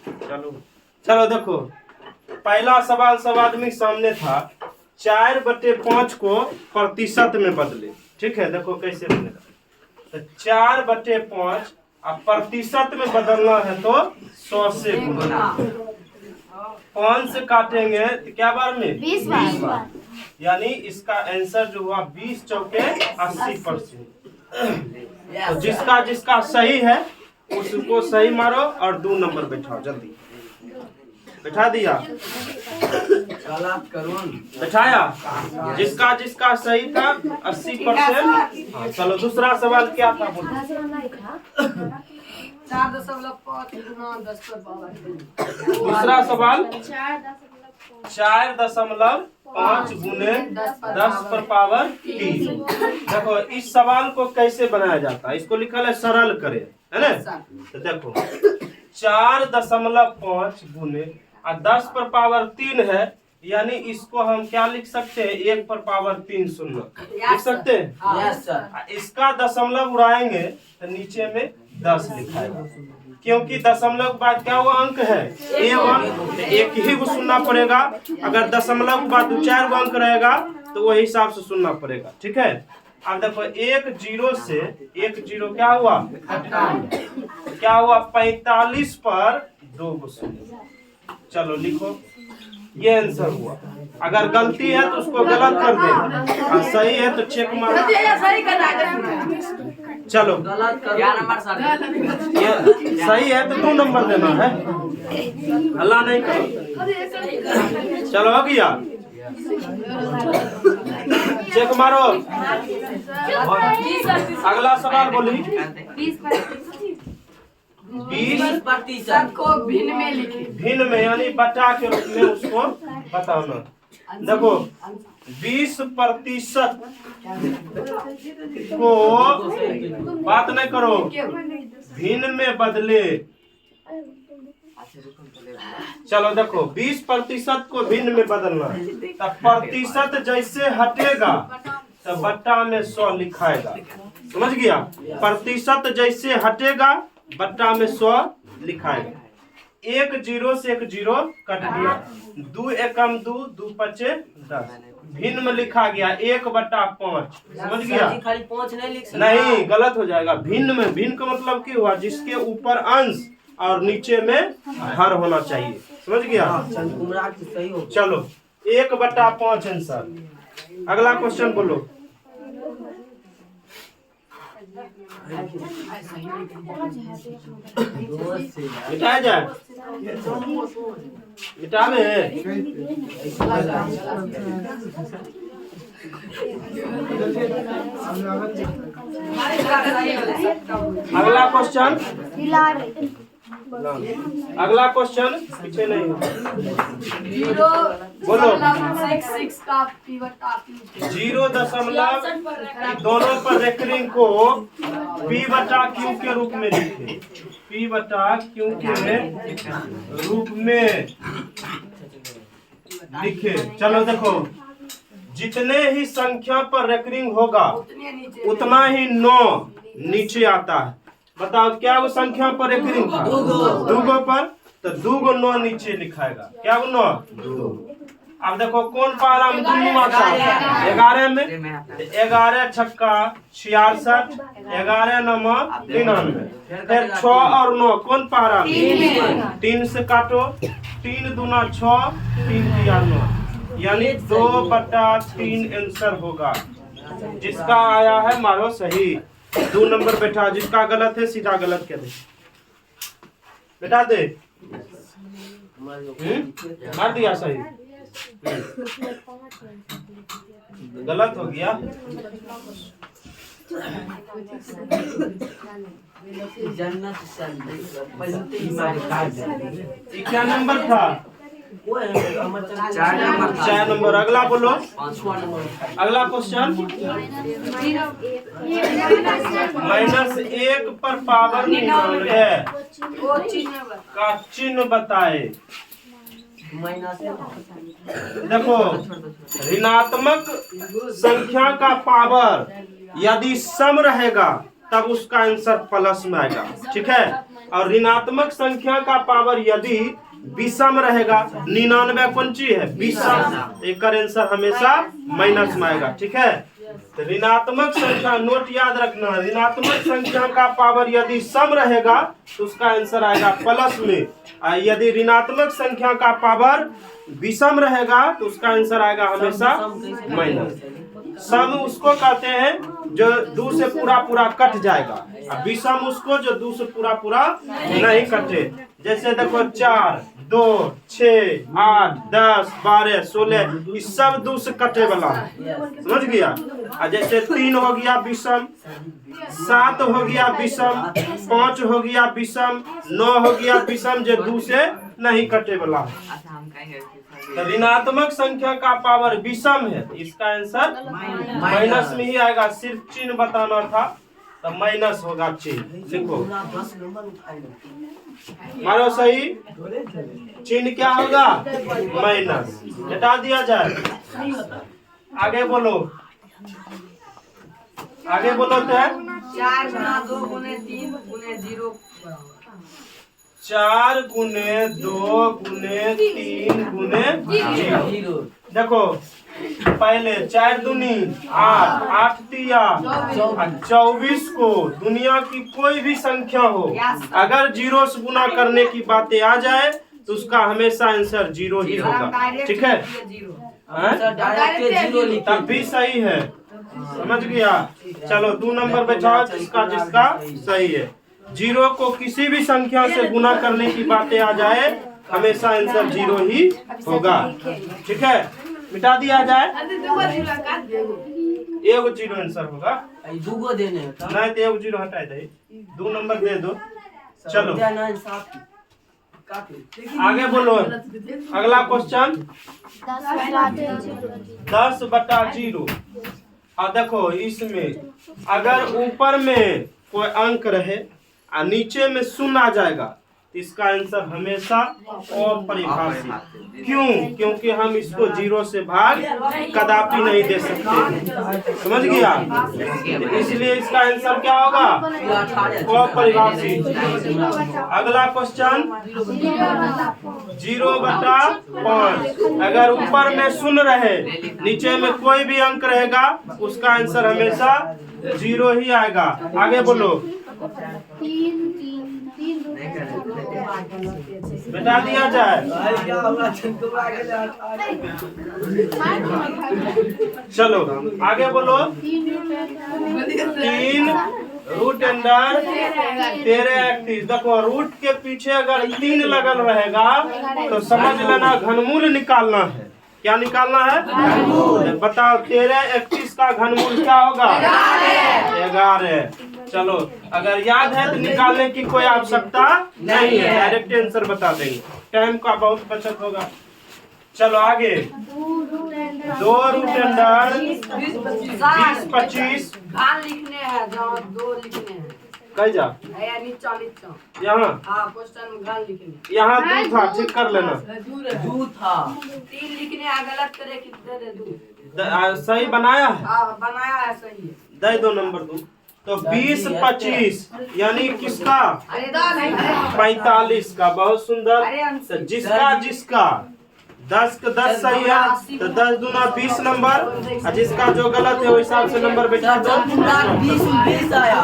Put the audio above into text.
चलो चलो देखो, पहला सवाल सब आदमी के सामने था। 4/5 को प्रतिशत में बदले। ठीक है, देखो कैसे बनेगा। तो 4/5 अब प्रतिशत में बदलना है तो 100 से गुना। 5 से काटेंगे तो क्या बार में 20 बार। यानी इसका आंसर जो हुआ 20 चौके 80%। तो जिसका जिसका सही है उसको सही मारो और 2 नंबर बैठाओ। जल्दी बैठा दिया, बैठाया। जिसका जिसका सही था 80%। हाँ चलो, दूसरा सवाल क्या था बोलो। 4.5 गुना 10 पर पावर। दूसरा सवाल 4.5 गुने 10 पर पावर 3। देखो इस सवाल को कैसे बनाया जाता है, इसको लिखा है सरल करे, है ना। तो देखो 4.5 गुने 10 पर पावर 3 है, यानी इसको हम क्या लिख सकते हैं, 1 पर पावर 3 शून्य लिख सकते हैं। इसका दशमलव उड़ाएंगे तो नीचे में 10 लिखाएगा, क्योंकि दशमलव के बाद क्या हुआ अंक है A1, एक ही को सुनना पड़ेगा। अगर दशमलव के बाद 2-4 गो अंक रहेगा तो वही हिसाब से सुनना पड़ेगा। ठीक है, अब देखो 1 0 से 1 0 क्या हुआ, क्या हुआ 45 पर 2 गो शून्य। चलो लिखो, ये आंसर हुआ। अगर गलती है तो उसको गलत कर दे, और सही है तो चेक मारो। चलो ये सही है तो 2 नंबर देना है, अल्लाह नहीं करो। चलो हो गया, चेक मारो। अगला सवाल बोली। 20% को भिन्न में लिखे। भिन्न में यानी बटा के रूप में उसको बताना। देखो 20% को बात नहीं करो, भिन्न में बदले। चलो देखो 20% को भिन्न में बदलना, तब प्रतिशत जैसे हटेगा तो बट्टा में 100 लिखाएगा। समझ गया, प्रतिशत जैसे हटेगा बट्टा में 100 लिखाएगा। 1 0 से 1 0 कट गया, 2 एकम 2, 2 पचे 10। भिन्न में लिखा गया 1/5। समझ गया, खाली 5 नहीं लिख सकते। नहीं गलत हो जाएगा। भिन्न में, भिन्न का मतलब क्या हुआ, जिसके ऊपर अंश और नीचे में हर होना चाहिए। समझ गया, चलो 1/5 आंसर। अगला क्वेश्चन बोलो। मिटाया जाए, मिटा में अगला क्वेश्चन, अगला क्वेश्चन पीछे नहीं बोलो। 0.66 का पीवट आप 0 दोनों पर रेकरिंग को P/Q के रूप में लिखे। P/Q के रूप में लिखे। चलो देखो, जितने ही संख्या पर रेकरिंग होगा उतना ही 9 नीचे आता है। बताओ क्या वो संख्या पर रेकरिंग था, 2 गो पर, तो 2 गो 9 नीचे लिखाएगा। क्या वो 9 2। अब देखो कौन पारा में दोनों आता है, 11 में। 11 छक्का 66, 11 9 99। फिर 6 और 9 कौन पारा में, 3 से काटो, 3 दूना 6, 3 तिया 9, यानी 2/3 आंसर होगा। जिसका आया है मारो सही, 2 नंबर बैठा। जिसका गलत है सीधा गलत कह दे, बैठा दे। मार दिया सही, गलत हो गया। क्या नंबर था, 4 नंबर। अगला बोलो, अगला क्वेश्चन। -1 पर पावर 99 का चिन्ह बताए। देखो ऋणात्मक संख्या का पावर यदि सम रहेगा तब उसका आंसर प्लस में आएगा। ठीक है। और ऋणात्मक संख्या का पावर यदि विषम रहेगा, 99 कौन चीज है? विषम, एक आंसर हमेशा माइनस में आएगा। ठीक है। तो ऋणात्मक संख्या, नोट याद रखना, ऋणात्मक संख्या का पावर यदि सम रहेगा तो उसका आंसर आएगा प्लस में, और यदि ऋणात्मक संख्या का पावर विषम रहेगा तो उसका आंसर आएगा हमेशा माइनस। सम उसको कहते हैं जो 2 से पूरा पूरा कट जाएगा, और विषम उसको जो 2 से पूरा पूरा नहीं कटे। जैसे देखो 4, 2, 6, 8, 10, 12, 16, ये सब 2 से कटे वाला है, समझ गया। और जैसे 3 हो गया विषम, 7 हो गया विषम, 5 हो गया विषम, 9 हो गया विषम, जो 2 से नहीं कटे वाला है। तो ऋणात्मक संख्या का पावर विषम है, इसका आंसर माइनस में ही आएगा। सिर्फ चिन्ह बताना था, तो माइनस होगा चिन्ह। लिखो मारो सही, चिन्ह क्या होगा? माइनस। हटा दिया जाए। आगे बोलो, आगे बोलो। तो 4 गुना 2 गुने 3 गुने 0। 4 गुने 2 गुने 3 गुने 0। देखो पहले 4 दूनी 8, 8 तिया 24 को दुनिया की कोई भी संख्या हो, अगर 0 से गुना करने की बातें आ जाए तो उसका हमेशा आंसर 0 ही होगा। ठीक है। तब भी सही है, समझ गया। चलो 2 नंबर बैठाओ जिसका जिसका सही है। 0 को किसी भी संख्या से गुना करने की बातें आ जाए, हमेशा आंसर 0 ही होगा। ठीक है। मिटा दिया जाए। एगो 0 आंसर होगा, दूगो देने नहीं तो एगो 0 हटा दे, 2 नंबर दे दो। चलो आगे बोलो। अगला क्वेश्चन 10/0। और देखो इसमें अगर ऊपर में कोई अंक रहे और नीचे में 0 आ जाएगा, इसका आंसर हमेशा अपरिभाषित। क्यों? क्योंकि हम इसको 0 से भाग कदापि नहीं दे सकते, समझ गया। इसलिए इसका आंसर क्या होगा? अपरिभाषित। अगला क्वेश्चन 0/5। अगर ऊपर में 0 रहे, नीचे में कोई भी अंक रहेगा, उसका आंसर हमेशा 0 ही आएगा। आगे बोलो। बता दिया जाए। चलो आगे बोलो। 3 रूट अंडर 13/31। देखो रूट के पीछे अगर 3 लगल रहेगा तो समझ लेना घनमूल निकालना है। क्या निकालना है? बताओ 13/31 का घनमूल क्या होगा? 11। चलो अगर याद है तो निकालने की कोई आवश्यकता नहीं है, डायरेक्ट आंसर बता देंगे, टाइम का बहुत बचत होगा। चलो आगे 2 रूट अंडर 20/25 लिखने हैं, जहाँ 2 लिखने हैं। कहीं जा नीचा यहाँ क्वेश्चन में घन लिखने, यहाँ 2 था, ठीक कर लेना। 2 था, 3 लिखने हैं, गलत करे कितने दे 2। सही बनाया है? बनाया है, सही है। दे दो नंबर 2। तो 20/25 यानी किसका? 45 का। बहुत सुंदर। तो जिसका जिसका 10 का 10 सही है तो 10 दूना 20 नंबर, और जिसका जो गलत है वो हिसाब से नंबर बैठा दो। 20 आया।